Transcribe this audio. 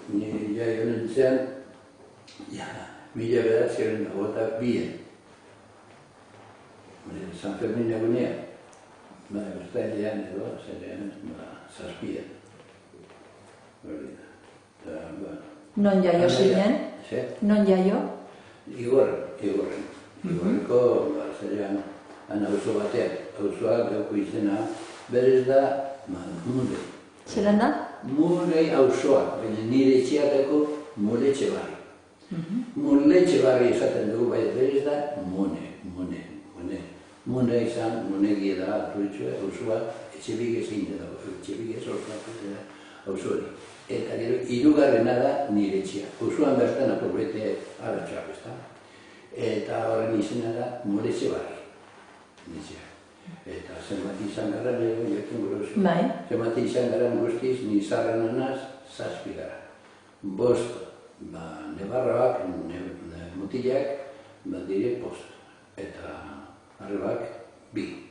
ni jai honen zean, 1992. San Fermin egunea, uztailean edo, zerean, 7. Non jaio zinen? Non jaio? Igorren. Igorreko, zerean, auzo batean. Auzoak dauko izena, berez da, Mulei. Zeran da? Mulei auzoak, baina nire etxeateko Muletxebarri. Muletxebarri esaten dugu, bai berez da, Mune. Mune izan, Munegia da, aturitxua, auzoa, Etxebigez egin dago, Etxebigez auzo hori. Eta gero, hirugarrena da nire etxea. Auzoan bertan apurbete aratxoak, ezta? Eta horren izena da Muletxebarri. Eta zenbat izan gara, jakin gure oso. Zenbat izan gara guztiz, nizarrenanaz, 7 gara. 5, nebarroak, mutilak, dire 5. Eta arrebak, 2.